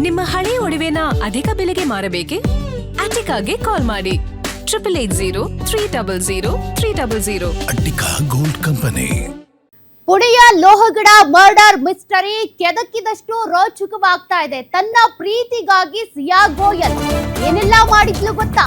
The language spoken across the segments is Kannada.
ನಿಮ್ಮ ಹಳೆ ಒಡವೆನ ಅಧಿಕ ಬೆಲೆಗೆ ಮಾರಬೇಕೆ? ಅಟಿಕಾಗೆ ಕಾಲ್ ಮಾಡಿ 8803000300. Attica gold company. ಪುಣೆಯ ಲೋಹಗಡ ಮರ್ಡರ್ ಮಿಸ್ಟರಿ ಕೆದಕಿದಷ್ಟು ರೋಚಕವಾಗ್ತಾ ಇದೆ. ತನ್ನ ಪ್ರೀತಿಗಾಗಿ ಸಿಯಾ ಗೋಯಲ್ ಏನೆಲ್ಲ ಮಾಡಿದ್ಲು ಗೊತ್ತಾ?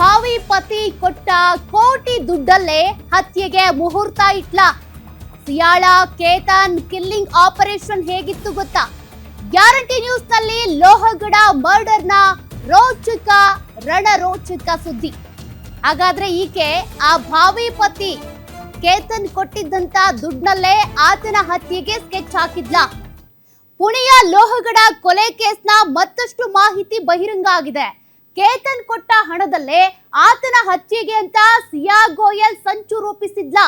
ಭಾವಿ ಪತಿ ಕೊಟ್ಟ ಕೋಟಿ ದುಡ್ಡಲ್ಲೇ ಹತ್ಯೆಗೆ ಮುಹೂರ್ತ ಇಟ್ಲ. ಸಿಯಾಳ ಕೇತನ್ ಕಿಲ್ಲಿಂಗ್ ಆಪರೇಷನ್ ಹೇಗಿತ್ತು ಗೊತ್ತಾ? ಗ್ಯಾರಂಟಿ ನ್ಯೂಸ್ ನಲ್ಲಿ ಲೋಹಗಡ ಮರ್ಡರ್ ನ ರೋಚಕ ರಣರೋಚಕ ಸುದ್ದಿ. ಹಾಗಾದ್ರೆ ಈಕೆ ಆ ಭಾವಿ ಪತಿ ಕೇತನ್ ಕೊಟ್ಟಿದ್ದಂತ ದುಡ್ಡಲ್ಲೇ ಆತನ ಹತ್ಯೆಗೆ ಸ್ಕೆಚ್ ಹಾಕಿದ್ಲ. ಪುಣೆಯ ಲೋಹಗಡ ಕೊಲೆ ಕೇಸ್ನ ಮತ್ತಷ್ಟು ಮಾಹಿತಿ ಬಹಿರಂಗ ಆಗಿದೆ. ಕೇತನ್ ಕೊಟ್ಟ ಹಣದಲ್ಲೇ ಆತನ ಹತ್ಯೆಗೆ ಅಂತ ಸಿಯಾ ಗೋಯಲ್ ಸಂಚು ರೂಪಿಸಿದ್ಲ.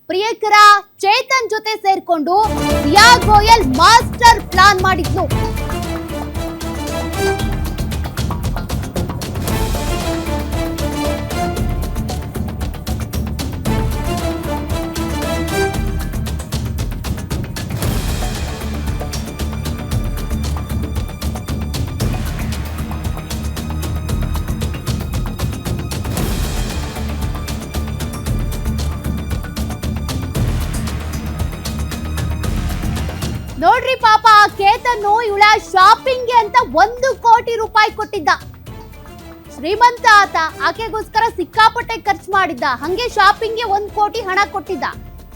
ಪ್ರಿಯಕರ ಚೇತನ್ ಜೊತೆ ಸೇರ್ಕೊಂಡು ಸಿಯಾ ಗೋಯಲ್ ಮಾಸ್ಟರ್ ಪ್ಲಾನ್ ಮಾಡಿದ್ಲು. ನೋಡ್ರಿ ಪಾಪ ಆ ಕೇತನ್ನು ಇವಳ ಶಾಪಿಂಗ್ಗೆ ಅಂತ 1 ಕೋಟಿ ರೂಪಾಯಿ ಕೊಟ್ಟಿದ್ದ. ಶ್ರೀಮಂತ ಆತ, ಆಕೆಗೋಸ್ಕರ ಸಿಕ್ಕಾಪಟ್ಟೆ ಖರ್ಚು ಮಾಡಿದ್ದ. ಹಂಗೆ ಶಾಪಿಂಗ್ಗೆ 1 ಕೋಟಿ ಹಣ ಕೊಟ್ಟಿದ್ದ.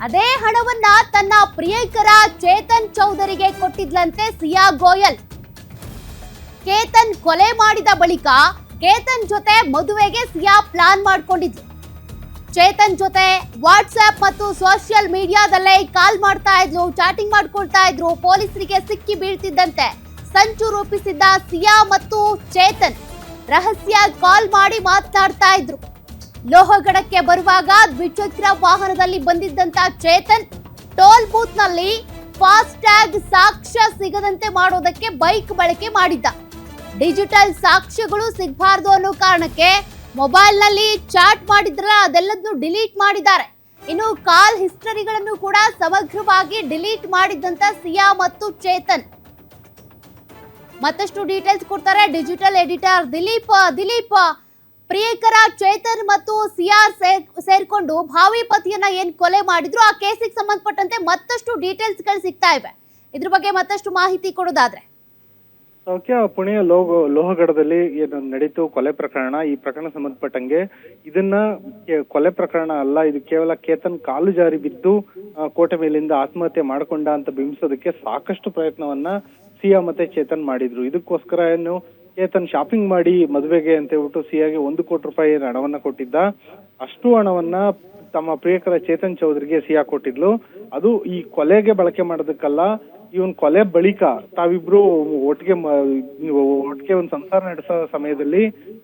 ಅದೇ ಹಣವನ್ನ ತನ್ನ ಪ್ರಿಯಕರ ಚೇತನ್ ಚೌಧರಿಗೆ ಕೊಟ್ಟಿದ್ಲಂತೆ ಸಿಯಾ ಗೋಯಲ್. ಕೇತನ್ ಕೊಲೆ ಮಾಡಿದ ಬಳಿಕ ಕೇತನ್ ಜೊತೆ ಮದುವೆಗೆ ಸಿಯಾ ಪ್ಲಾನ್ ಮಾಡ್ಕೊಂಡಿದ್ಲು. ಚೇತನ್ ಜೊತೆ ವಾಟ್ಸ್ಆಪ್ ಮತ್ತು ಸೋಷಿಯಲ್ ಮೀಡಿಯಾದಲ್ಲೇ ಕಾಲ್ ಮಾಡ್ತಾ ಇದ್ಲು, ಚಾಟಿಂಗ್ ಮಾಡ್ಕೊಳ್ತಾ ಇದ್ರು. ಪೊಲೀಸರಿಗೆ ಸಿಕ್ಕಿ ಬೀಳ್ತಿದ್ದಂತೆ ಸಂಚು ರೂಪಿಸಿದ್ದ ಸಿಯಾ ಮತ್ತು ಚೇತನ್ ರಹಸ್ಯ ಕಾಲ್ ಮಾಡಿ ಮಾತನಾಡ್ತಾ ಇದ್ರು. ಲೋಹಗಡಕ್ಕೆ ಬರುವಾಗ ದ್ವಿಚಕ್ರ ವಾಹನದಲ್ಲಿ ಬಂದಿದ್ದಂತ ಚೇತನ್ ಟೋಲ್ ಬೂತ್ ನಲ್ಲಿ ಫಾಸ್ಟ್ ಟ್ಯಾಗ್ ಸಾಕ್ಷ್ಯ ಸಿಗದಂತೆ ಮಾಡೋದಕ್ಕೆ ಬೈಕ್ ಬಳಕೆ ಮಾಡಿದ್ದ. ಡಿಜಿಟಲ್ ಸಾಕ್ಷ್ಯಗಳು ಸಿಗಬಾರ್ದು ಅನ್ನೋ ಕಾರಣಕ್ಕೆ ಮೊಬೈಲ್ ನಲ್ಲಿ ಚಾಟ್ ಮಾಡಿದ್ರಲ್ಲ, ಅದೆಲ್ಲದನ್ನು ಡಿಲೀಟ್ ಮಾಡಿದ್ದಾರೆ. ಇನ್ನು ಕಾಲ್ ಹಿಸ್ಟರಿಗಳನ್ನು ಕೂಡ ಸಮಗ್ರವಾಗಿ ಡಿಲೀಟ್ ಮಾಡಿದ್ದಂತ ಸಿಯಾ ಮತ್ತು ಚೇತನ್. ಮತ್ತಷ್ಟು ಡೀಟೇಲ್ಸ್ ಕೊಡ್ತಾರೆ ಡಿಜಿಟಲ್ ಎಡಿಟರ್ ದಿಲೀಪ್. ಪ್ರಿಯಕರ ಚೇತನ್ ಮತ್ತು ಸಿಯಾ ಸೇರ್ಕೊಂಡು ಭಾವಿ ಪತಿಯನ್ನ ಏನ್ ಕೊಲೆ ಮಾಡಿದ್ರು ಆ ಕೇಸಿಗೆ ಸಂಬಂಧಪಟ್ಟಂತೆ ಮತ್ತಷ್ಟು ಡೀಟೇಲ್ಸ್ ಗಳು ಸಿಗ್ತಾ ಇವೆ. ಇದ್ರ ಬಗ್ಗೆ ಮತ್ತಷ್ಟು ಮಾಹಿತಿ ಕೊಡೋದಾದ್ರೆ ಪುಣೆಯ ಲೋಹಗಡದಲ್ಲಿ ಏನು ನಡೀತು ಕೊಲೆ ಪ್ರಕರಣ. ಈ ಪ್ರಕರಣ ಸಂಬಂಧಪಟ್ಟಂಗೆ ಇದನ್ನ ಕೊಲೆ ಪ್ರಕರಣ ಅಲ್ಲ, ಇದು ಕೇವಲ ಕೇತನ್ ಕಾಲು ಜಾರಿ ಬಿದ್ದು ಕೋಟೆ ಮೇಲಿಂದ ಆತ್ಮಹತ್ಯೆ ಮಾಡ್ಕೊಂಡ ಅಂತ ಬಿಂಬಿಸೋದಕ್ಕೆ ಸಾಕಷ್ಟು ಪ್ರಯತ್ನವನ್ನ ಸಿಯಾ ಮತ್ತೆ ಚೇತನ್ ಮಾಡಿದ್ರು. ಇದಕ್ಕೋಸ್ಕರ ಏನು ಕೇತನ್ ಶಾಪಿಂಗ್ ಮಾಡಿ ಮದುವೆಗೆ ಅಂತ ಹೇಳ್ಬಿಟ್ಟು ಸಿಯಾಗೆ 1 ಕೋಟಿ ರೂಪಾಯಿ ಹಣವನ್ನ ಕೊಟ್ಟಿದ್ದ. ಅಷ್ಟು ಹಣವನ್ನ ತಮ್ಮ ಪ್ರಿಯಕರ ಚೇತನ್ ಚೌಧರಿಗೆ ಸಿಯಾ ಕೊಟ್ಟಿದ್ಲು. ಅದು ಈ ಕೊಲೆಗೆ ಬಳಕೆ ಮಾಡೋದಕ್ಕಲ್ಲ, ಇವನ್ ಕೊಲೆ ಬಳಿಕ ತಾವಿಬ್ರು ಒಟ್ಟಿಗೆ ಒಂದು ಸಂಸಾರ ನಡೆಸೋ ಸಮಯದಲ್ಲಿ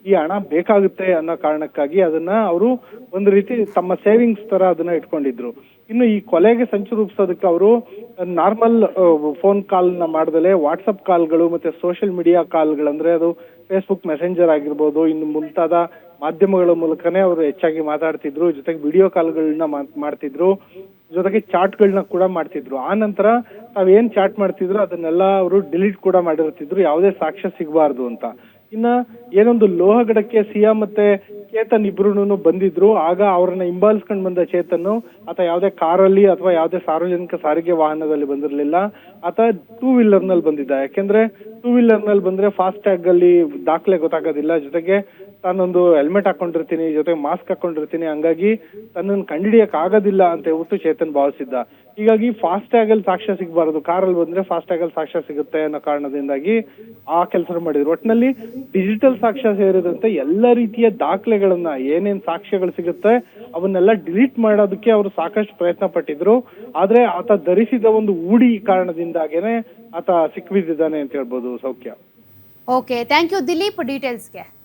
ಈ ಹಣ ಬೇಕಾಗುತ್ತೆ ಅನ್ನೋ ಕಾರಣಕ್ಕಾಗಿ ಅದನ್ನ ಅವರು ಒಂದು ರೀತಿ ತಮ್ಮ ಸೇವಿಂಗ್ಸ್ ತರ ಅದನ್ನ ಇಟ್ಕೊಂಡಿದ್ರು. ಇನ್ನು ಈ ಕೊಲೆಗೆ ಸಂಚು ರೂಪಿಸೋದಕ್ಕೆ ಅವರು ನಾರ್ಮಲ್ ಫೋನ್ ಕಾಲ್ ನ ಮಾಡ್ದಲೆ ವಾಟ್ಸಪ್ ಕಾಲ್ಗಳು ಮತ್ತೆ ಸೋಷಿಯಲ್ ಮೀಡಿಯಾ ಕಾಲ್ಗಳಂದ್ರೆ ಅದು ಫೇಸ್ಬುಕ್ ಮೆಸೆಂಜರ್ ಆಗಿರ್ಬೋದು, ಇನ್ನು ಮುಂತಾದ ಮಾಧ್ಯಮಗಳ ಮೂಲಕನೇ ಅವರು ಹೆಚ್ಚಾಗಿ ಮಾತಾಡ್ತಿದ್ರು. ಜೊತೆಗೆ ವಿಡಿಯೋ ಕಾಲ್ಗಳನ್ನ ಮಾಡ್ತಿದ್ರು, ಜೊತೆಗೆ ಚಾಟ್ಗಳನ್ನ ಕೂಡ ಮಾಡ್ತಿದ್ರು. ಆ ನಂತರ ತಾವೇನ್ ಚಾಟ್ ಮಾಡ್ತಿದ್ರು ಅದನ್ನೆಲ್ಲ ಅವರು ಡಿಲೀಟ್ ಕೂಡ ಮಾಡಿರ್ತಿದ್ರು, ಯಾವುದೇ ಸಾಕ್ಷ್ಯ ಸಿಗಬಾರ್ದು ಅಂತ. ಇನ್ನ ಏನೊಂದು ಲೋಹಗಡಕ್ಕೆ ಸಿಯಾ ಮತ್ತೆ ಚೇತನ್ ಇಬ್ರು ಬಂದಿದ್ರು. ಆಗ ಅವ್ರನ್ನ ಹಿಂಬಾಲಿಸ್ಕೊಂಡ್ ಬಂದ ಚೇತನ್ ಆತ ಯಾವುದೇ ಕಾರಲ್ಲಿ ಅಥವಾ ಯಾವುದೇ ಸಾರ್ವಜನಿಕ ಸಾರಿಗೆ ವಾಹನದಲ್ಲಿ ಬಂದಿರ್ಲಿಲ್ಲ, ಆತ 2 ವೀಲರ್ ನಲ್ಲಿ ಬಂದಿದ್ದ. ಯಾಕೆಂದ್ರೆ 2 ವೀಲರ್ ನಲ್ಲಿ ಬಂದ್ರೆ ಫಾಸ್ಟ್ ಟ್ಯಾಗ್ ಅಲ್ಲಿ ದಾಖಲೆ ಗೊತ್ತಾಗೋದಿಲ್ಲ, ಜೊತೆಗೆ ತಾನೊಂದು ಹೆಲ್ಮೆಟ್ ಹಾಕೊಂಡಿರ್ತೀನಿ, ಜೊತೆಗೆ ಮಾಸ್ಕ್ ಹಾಕೊಂಡಿರ್ತೀನಿ, ಹಂಗಾಗಿ ತನ್ನನ್ನು ಕಂಡಿಡಿಯಕ್ ಆಗೋದಿಲ್ಲ ಅಂತ ಹೇಳ್ಬಿಟ್ಟು ಚೇತನ್ ಭಾವಿಸಿದ್ದ. ಹೀಗಾಗಿ ಫಾಸ್ಟ್ ಟ್ಯಾಗ್ ಅಲ್ಲಿ ಸಾಕ್ಷ್ಯ ಸಿಗಬಾರದು, ಕಾರಲ್ಲಿ ಬಂದ್ರೆ ಫಾಸ್ಟ್ ಟ್ಯಾಗ್ ಅಲ್ಲಿ ಸಾಕ್ಷ್ಯ ಸಿಗುತ್ತೆ ಅನ್ನೋ ಕಾರಣದಿಂದಾಗಿ ಆ ಕೆಲಸ ಮಾಡಿದ್ರು. ಒಟ್ಟಿನಲ್ಲಿ ಡಿಜಿಟಲ್ ಸಾಕ್ಷ್ಯ ಸೇರಿದಂತೆ ಎಲ್ಲ ರೀತಿಯ ದಾಖಲೆಗಳನ್ನ ಏನೇನ್ ಸಾಕ್ಷ್ಯಗಳು ಸಿಗುತ್ತೆ ಅವನ್ನೆಲ್ಲ ಡಿಲೀಟ್ ಮಾಡೋದಕ್ಕೆ ಅವರು ಸಾಕಷ್ಟು ಪ್ರಯತ್ನ ಪಟ್ಟಿದ್ರು. ಆದ್ರೆ ಆತ ಧರಿಸಿದ ಒಂದು ಉಡಿ ಕಾರಣದಿಂದಾಗೇನೆ ಆತ ಸಿಕ್ಬಿದ್ದಿದ್ದಾನೆ ಅಂತ ಹೇಳ್ಬೋದು. ಸೌಖ್ಯ. Okay, thank you Dileep ಡೀಟೇಲ್ಸ್ಗೆ.